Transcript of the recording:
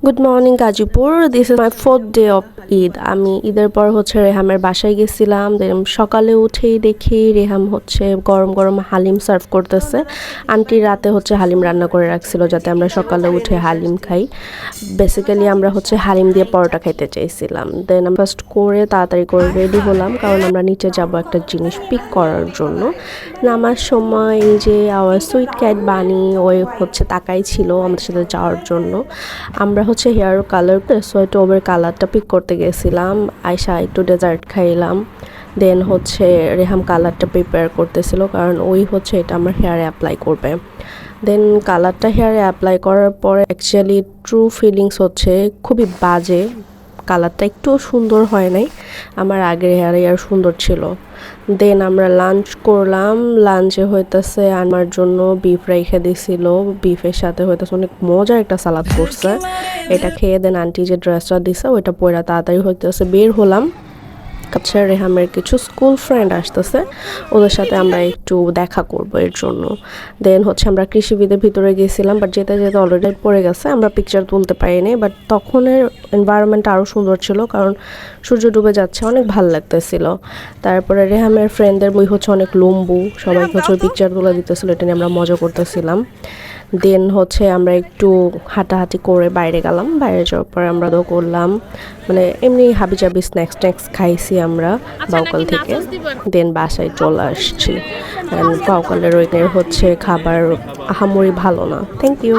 Good morning Gazipur. This is my 4th day of Eid. আমি ঈদের পর হচ্ছে রেহামের বাসায় গেছিলাম। দেন সকালে উঠেই দেখি রেহাম হচ্ছে গরম গরম হালিম সার্ভ করতেছে। আন্টি রাতে হচ্ছে হালিম রান্না করে রাখছিল যাতে আমরা সকালে উঠে হালিম খাই। বেসিক্যালি আমরা হচ্ছে হালিম দিয়ে পরোটা খাইতে চাইছিলাম। দেন আমরা ফার্স্ট করে তাড়াতাড়ি করে রেডি হলাম, কারণ আমরা নিচে যাব একটা জিনিস পিক করার জন্য। নামার সময় এই যে আওয়ার সুইট ক্যাট বানি ওই হচ্ছে তাকাই ছিল আমাদের সাথে যাওয়ার জন্য। আমরা হচ্ছে হেয়ার কালার সোয়েটোবের কালারটা পিক করতে গেছিলাম। আয়শা একটু ডেজার্ট খাইলাম। দেন হচ্ছে রেহাম কালারটা প্রিপেয়ার করতেছিল, কারণ ওই হচ্ছে এটা আমার হেয়ারে অ্যাপ্লাই করবে। দেন কালারটা হেয়ারে অ্যাপ্লাই করার পরে অ্যাকচুয়ালি ট্রু ফিলিংস হচ্ছে খুবই বাজে। কালারটা একটু সুন্দর হয় নাই, আমার আগের হেয়ারে আর সুন্দর ছিল। দেন আমরা লাঞ্চ করলাম। লাঞ্চে হইতেছে আমার জন্য বিফ রেখে দিছিল, বিফের সাথে হইতেছে অনেক মজার একটা সালাদ করছে। এটা খেয়ে দেন আন্টি যে ড্রেসটা দিছে ওইটা পরে তাড়াতাড়ি হইতেছে বের হলাম। আচ্ছা, রেহামের কিছু স্কুল ফ্রেন্ড আসতেছে, ওদের সাথে আমরা একটু দেখা করব এর জন্য। দেন হচ্ছে আমরা কৃষিবিদের ভিতরে গেছিলাম, বাট যেতে যেতে অলরেডি পড়ে গেছে, আমরা পিকচার তুলতে পারিনি। বাট তখনের এনভায়রনমেন্টটা আরও সুন্দর ছিল, কারণ সূর্য ডুবে যাচ্ছে, অনেক ভালো লাগতেছিল। তারপরে রেহামের ফ্রেন্ডদের বই হচ্ছে অনেক লম্বু, সবাইকে হচ্ছে পিকচার তুলে দিতেছিল, এটা নিয়ে আমরা মজা করতেছিলাম। দেন হচ্ছে আমরা একটু হাঁটাহাঁটি করে বাইরে গেলাম। বাইরে যাওয়ার পরে আমরা করলাম মানে এমনি হাবিজাবি স্ন্যাক্স ট্যাক্স খাইছি আমরা বাউকাল থেকে। দেন বাসায় চলে আসছি। অ্যান্ড বাউকালের ওইটার হচ্ছে খাবার আহামরি ভালো না। Thank you.